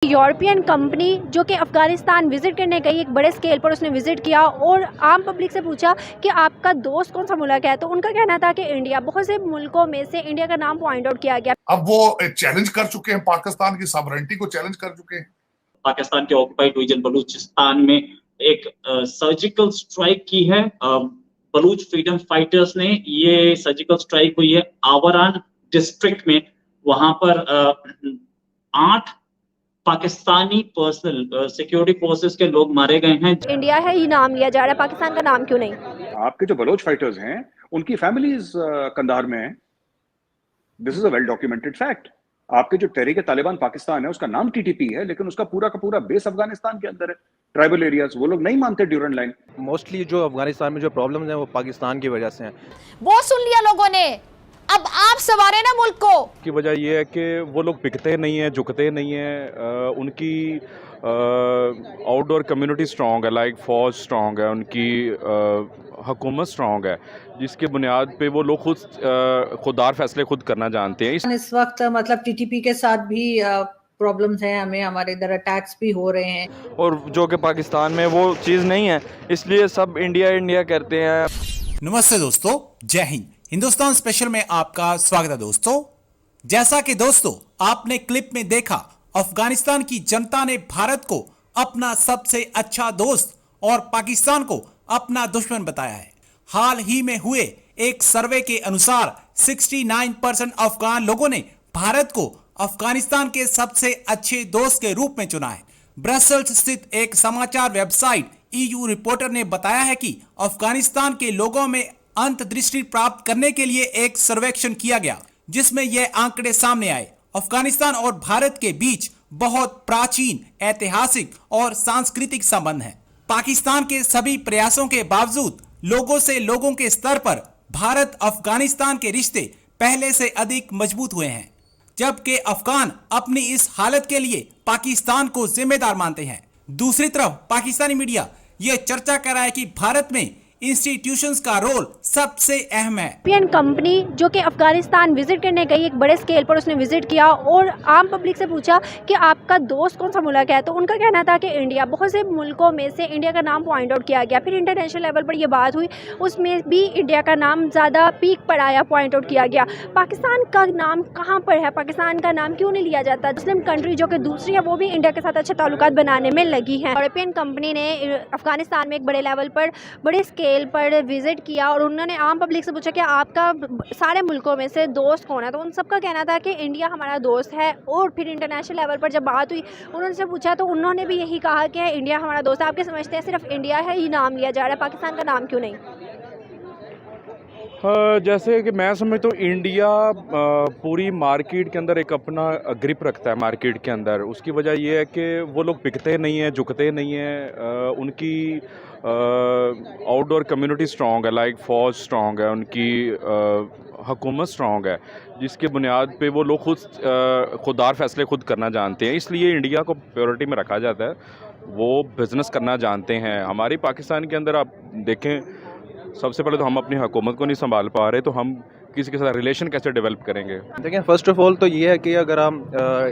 European company जो कि Afghanistan visit करने गई, एक बड़े स्केल पर उसने विज़िट किया और आम पब्लिक से पूछा कि आपका दोस्त कौन सा मुल्क है, तो उनका कहना था कि इंडिया। बहुत से मुल्कों में से इंडिया का नाम पॉइंट आउट किया गया। अब वो चैलेंज कर चुके हैं, पाकिस्तान की सॉवरेनिटी को चैलेंज कर चुके हैं। पाकिस्तान के ऑक्युपाइड रीजन बलूचिस्तान में एक सर्जिकल स्ट्राइक की है। बलूच फ्रीडम फाइटर्स ने ये सर्जिकल स्ट्राइक हुई है आवरान डिस्ट्रिक्ट में। वहां पर 8 पाकिस्तानी पर्सनल सिक्योरिटी फोर्सेस के लोग मारे गए हैं। इंडिया है ही नाम लिया जा रहा है, पाकिस्तान का नाम क्यों नहीं? आपके जो बलोच फाइटर्स हैं उनकी फैमिलीज कंधार में है। This is a well documented fact. आपके जो तहरीक तालिबान पाकिस्तान है उसका नाम टीटीपी है, लेकिन उसका पूरा का पूरा बेस अफगानिस्तान के अंदर है। ट्राइबल एरियाज वो लोग नहीं मानते ड्यूरेंट लाइन। मोस्टली जो अफगानिस्तान में जो प्रॉब्लम्स हैं वो पाकिस्तान की वजह से हैं। वो सुन लिया लोगों ने, अब आप सवारे ना मुल्क को। की वजह ये है कि वो लोग बिकते नहीं हैं, झुकते नहीं हैं। उनकी आउटडोर कम्युनिटी स्ट्रॉन्ग है, लाइक फौज स्ट्रॉन्ग है, उनकी हुकूमत स्ट्रॉन्ग है, जिसके बुनियाद पे वो लोग खुददार फैसले खुद करना जानते हैं। इस वक्त मतलब टीटीपी के साथ भी प्रॉब्लम्स हैं, हमें हमारे इधर अटैक्स भी हो रहे हैं और जो कि पाकिस्तान में वो चीज़ नहीं है, इसलिए सब इंडिया इंडिया करते हैं। नमस्ते दोस्तों, जय हिंद। हिंदुस्तान स्पेशल में आपका स्वागत है दोस्तों। जैसा कि दोस्तों आपने क्लिप में देखा, अफगानिस्तान की जनता ने भारत को अपना सबसे अच्छा दोस्त और पाकिस्तान को अपना दुश्मन बताया है। हाल ही में हुए एक सर्वे के अनुसार 69% अफगान लोगों ने भारत को अफगानिस्तान के सबसे अच्छे दोस्त के रूप में चुना है। ब्रसेल्स स्थित एक समाचार वेबसाइट EU रिपोर्टर ने बताया है कि अफगानिस्तान के लोगों में अंतर्दृष्टि प्राप्त करने के लिए एक सर्वेक्षण किया गया, जिसमें यह आंकड़े सामने आए। अफगानिस्तान और भारत के बीच बहुत प्राचीन ऐतिहासिक और सांस्कृतिक संबंध है। पाकिस्तान के सभी प्रयासों के बावजूद लोगों से लोगों के स्तर पर भारत अफगानिस्तान के रिश्ते पहले से अधिक मजबूत हुए हैं, जबकि अफगान अपनी इस हालत के लिए पाकिस्तान को जिम्मेदार मानते हैं। दूसरी तरफ पाकिस्तानी मीडिया यह चर्चा कर रहा है कि भारत में इंस्टीट्यूशंस का रोल सबसे अहम है। यूरोपियन कंपनी जो कि अफ़गानिस्तान विज़िट करने गई, एक बड़े स्केल पर उसने विज़िट किया और आम पब्लिक से पूछा कि आपका दोस्त कौन सा मुल्क है, तो उनका कहना था कि इंडिया। बहुत से मुल्कों में से इंडिया का नाम पॉइंट आउट किया गया। फिर इंटरनेशनल लेवल पर यह बात हुई, उसमें भी इंडिया का नाम ज़्यादा पीक पर आया, पॉइंट आउट किया गया। पाकिस्तान का नाम कहाँ पर है? पाकिस्तान का नाम क्यों नहीं लिया जाता? मुस्लिम कंट्री जो कि दूसरी है वो भी इंडिया के साथ अच्छे ताल्लुकात बनाने में लगी है। यूरोपियन कंपनी ने अफ़गानिस्तान में एक बड़े लेवल पर, बड़े स्केल पर विज़िट किया और उन्होंने आम पब्लिक से पूछा कि आपका सारे मुल्कों में से दोस्त कौन है, तो उन सबका कहना था कि इंडिया हमारा दोस्त है। और फिर इंटरनेशनल लेवल पर जब बात हुई, उन्होंने पूछा तो उन्होंने भी यही कहा कि इंडिया हमारा दोस्त है। आप क्या समझते हैं, सिर्फ इंडिया है ही नाम लिया जा रहा है, पाकिस्तान का नाम क्यों नहीं? जैसे कि मैं समझता हूँ इंडिया पूरी मार्केट के अंदर एक अपना ग्रिप रखता है मार्केट के अंदर। उसकी वजह यह है कि वो लोग बिकते नहीं हैं, झुकते नहीं हैं। उनकी आउटडोर कम्युनिटी स्ट्रॉन्ग है, लाइक फौज स्ट्रॉन्ग है, उनकी हुकूमत स्ट्रॉन्ग है, जिसके बुनियाद पे वो लोग खुददार फैसले खुद करना जानते हैं। इसलिए इंडिया को प्रायोरिटी में रखा जाता है। वो बिज़नेस करना जानते हैं। हमारी पाकिस्तान के अंदर आप देखें, सबसे पहले तो हम अपनी हुकूमत को नहीं संभाल पा रहे, तो हम किसी के साथ रिलेशन कैसे डेवलप करेंगे? देखें, फ़र्स्ट ऑफ़ ऑल तो ये है कि अगर हम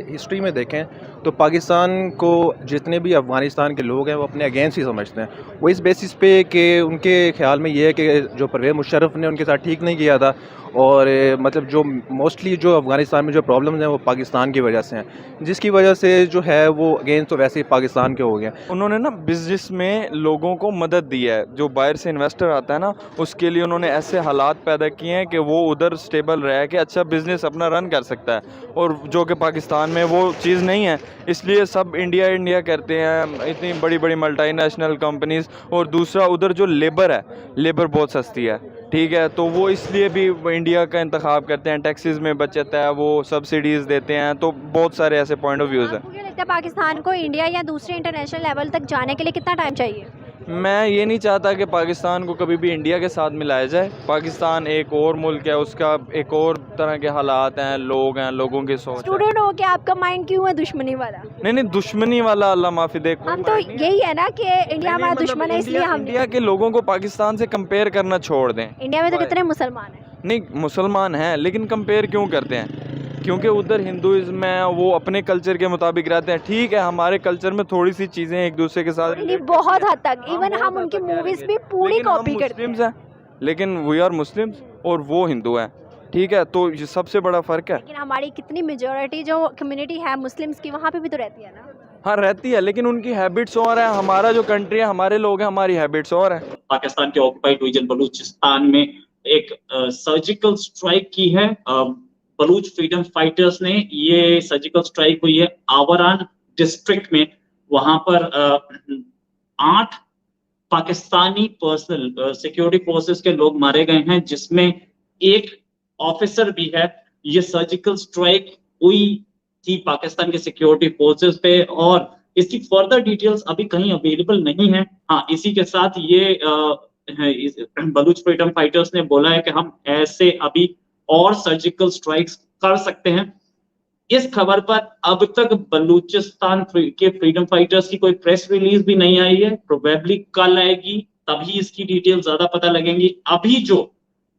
हिस्ट्री में देखें तो पाकिस्तान को जितने भी अफ़गानिस्तान के लोग हैं वो अपने अगेंस्ट ही समझते हैं। वो इस बेसिस पे कि उनके ख्याल में ये है कि जो परवेज़ मुशर्रफ ने उनके साथ ठीक नहीं किया था, और मतलब जो मोस्टली जो अफ़गानिस्तान में जो प्रॉब्लम्स हैं वो पाकिस्तान की वजह से हैं, जिसकी वजह से जो है वो अगेंस्ट तो वैसे ही पाकिस्तान के हो गए। उन्होंने ना बिज़नेस में लोगों को मदद दी है। जो बाहर से इन्वेस्टर आता है ना, उसके लिए उन्होंने ऐसे हालात पैदा किए हैं कि वो उधर स्टेबल रह के अच्छा बिज़नेस अपना रन कर सकता है, और जो कि पाकिस्तान में वो चीज़ नहीं है। इसलिए सब इंडिया इंडिया करते हैं, इतनी बड़ी बड़ी मल्टीनेशनल कंपनीज़। और दूसरा, उधर जो लेबर है, लेबर बहुत सस्ती है, ठीक है, तो वो इसलिए भी इंडिया का इंतखाब करते हैं। टैक्सेस में बचत है, वो सब्सिडीज़ देते हैं, तो बहुत सारे ऐसे पॉइंट ऑफ व्यूज़ हैं। आपको क्या लगता है पाकिस्तान को इंडिया या दूसरे इंटरनेशनल लेवल तक जाने के लिए कितना टाइम चाहिए? मैं ये नहीं चाहता कि पाकिस्तान को कभी भी इंडिया के साथ मिलाया जाए। पाकिस्तान एक और मुल्क है, उसका एक और तरह के हालात हैं, लोग हैं, लोगों की सोच। स्टूडेंट हो के आपका माइंड क्यों है दुश्मनी वाला? नहीं, दुश्मनी वाला अल्लाह माफ़ी दे। हम तो यही है ना कि इंडिया हमारा दुश्मन है, इसलिए हम इंडिया के लोगों को पाकिस्तान से कंपेयर करना छोड़ दें। इंडिया में तो कितने मुसलमान हैं? नहीं, मुसलमान हैं, लेकिन कंपेयर क्यों करते हैं? क्योंकि उधर हिंदुइज्म है, वो अपने कल्चर के मुताबिक रहते हैं। ठीक है, हमारे कल्चर में थोड़ी सी चीज़ें एक दूसरे के साथ नहीं, बहुत हद तक हाँ, इवन बहुत हम हद उनकी तक कह मूवीज रहे भी हैं। पूरी लेकिन हम कॉपी करते हैं। मुस्लिम्स हैं, लेकिन वी आर मुस्लिम्स और वो हिंदू हैं। ठीक है, तो ये सबसे बड़ा फ़र्क है। लेकिन हमारी कितनी मेजोरिटी जो कम्युनिटी है मुस्लिम्स की, वहाँ पे भी तो रहती है ना। हाँ रहती है, लेकिन उनकी हैबिट्स और है। हमारा जो कंट्री है, हमारे लोग हैं, हमारी हैबिट्स और है। पाकिस्तान के ऑक्युपाइड रीजन बलूचिस्तान में एक सर्जिकल स्ट्राइक की है। बलूच फ्रीडम फाइटर्स ने, ये सर्जिकल स्ट्राइक हुई है आवरान डिस्ट्रिक्ट में। वहां पर 8 पाकिस्तानी पर्सनल सिक्योरिटी फोर्सेस के लोग मारे गए हैं, जिसमें एक ऑफिसर भी है। ये सर्जिकल स्ट्राइक हुई थी पाकिस्तान के सिक्योरिटी फोर्सेस पे, और इसकी फर्दर डिटेल्स अभी कहीं अवेलेबल नहीं है। हाँ, इसी के साथ ये बलूच फ्रीडम फाइटर्स ने बोला है कि हम ऐसे अभी और सर्जिकल स्ट्राइक्स कर सकते हैं। इस खबर पर अब तक बलूचिस्तान के फ्रीडम फाइटर्स की कोई प्रेस रिलीज भी नहीं आई है। प्रोबेबली कल आएगी, तभी इसकी डिटेल ज्यादा पता लगेंगी। अभी जो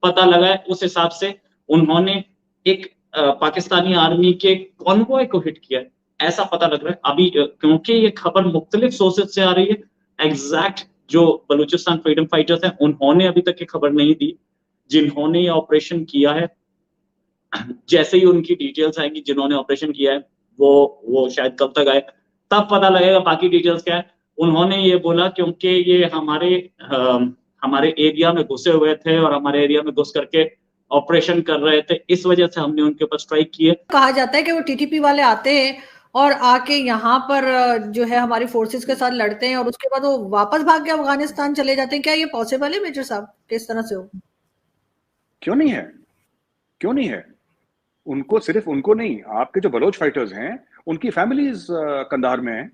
पता लगा है उस हिसाब से उन्होंने एक पाकिस्तानी आर्मी के कॉन्वॉय को हिट किया, ऐसा पता लग रहा है अभी, क्योंकि ये खबर मुख्तलिफ सोर्सेज से आ रही है। एग्जैक्ट जो बलूचिस्तान फ्रीडम फाइटर्स हैं उन्होंने अभी तक ये खबर नहीं दी। जिन्होंने ये ऑपरेशन किया है, जैसे ही उनकी डिटेल्स आएंगी, जिन्होंने ऑपरेशन किया है वो शायद कब तक आए, तब पता लगेगा बाकी डिटेल्स क्या है। उन्होंने ये बोला क्योंकि ये हमारे एरिया में घुसे हुए थे और हमारे एरिया में घुस करके ऑपरेशन कर रहे थे, इस वजह से हमने उनके ऊपर स्ट्राइक की है। कहा जाता है कि वो टीटीपी वाले आते हैं और आके यहाँ पर जो है हमारी फोर्सेस के साथ लड़ते हैं और उसके बाद वो वापस भाग के अफगानिस्तान चले जाते हैं। क्या ये पॉसिबल है मेजर साहब? किस तरह से हो? क्यों नहीं है, क्यों नहीं है? उनको, सिर्फ उनको नहीं, आपके जो बलोच फाइटर्स हैं उनकी फैमिलीज कंधार में है।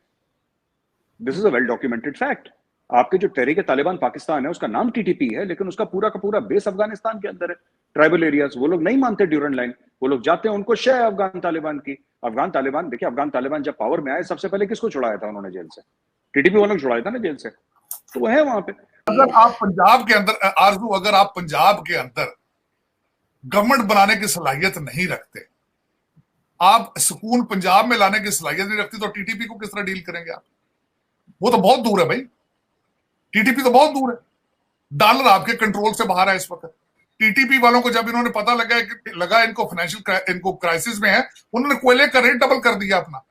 This is a well documented fact. आपके जो तहरीक तालिबान पाकिस्तान है उसका नाम टीटीपी है, लेकिन उसका पूरा का पूरा बेस अफगानिस्तान के अंदर है। ट्राइबल एरियाज, वो लोग नहीं मानते ड्यूरेंट लाइन, वो लोग जाते हैं, उनको शय है अफगान तालिबान की। अफगान तालिबान, देखिए अफगान तालिबान जब पावर में आए सबसे पहले किसको छुड़ाया था उन्होंने जेल से? टीटीपी वालों को छुड़ाया था ना जेल से, तो वो है वहां पे। अगर आप पंजाब के अंदर आरजू, अगर आप पंजाब के अंदर गवर्नमेंट बनाने की सलाहियत नहीं रखते, आप सुकून पंजाब में लाने की सलाहियत नहीं रखती, तो टीटीपी को किस तरह डील करेंगे आप? वो तो बहुत दूर है भाई, टीटीपी तो बहुत दूर है। डॉलर आपके कंट्रोल से बाहर है इस वक्त। टीटीपी वालों को जब इन्होंने पता लगा इनको फाइनेंशियल, इनको क्राइसिस में है, उन्होंने कोयले का रेट डबल कर दिया अपना।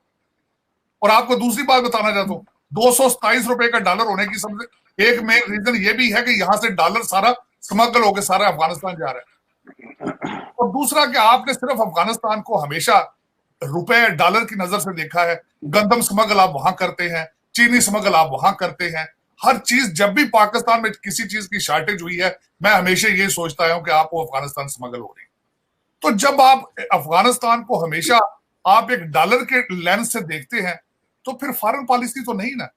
और आपको दूसरी बात बताना चाहता हूं, 227 रुपए का डॉलर होने की सबसे एक मेन रीजन ये भी है कि यहां से डॉलर सारा स्मगल होकर सारा अफगानिस्तान जा रहा है। और दूसरा कि आपने सिर्फ अफगानिस्तान को हमेशा रुपए डॉलर की नजर से देखा है। गंदम स्मगल आप वहां करते हैं, चीनी स्मगल आप वहां करते हैं। हर चीज, जब भी पाकिस्तान में किसी चीज की शॉर्टेज हुई है, मैं हमेशा ये सोचता हूं कि आपको अफगानिस्तान स्मगल हो रही है। तो जब आप अफगानिस्तान को हमेशा आप एक डॉलर के लेंस से देखते हैं, तो फिर फॉरेन पॉलिसी तो नहीं ना।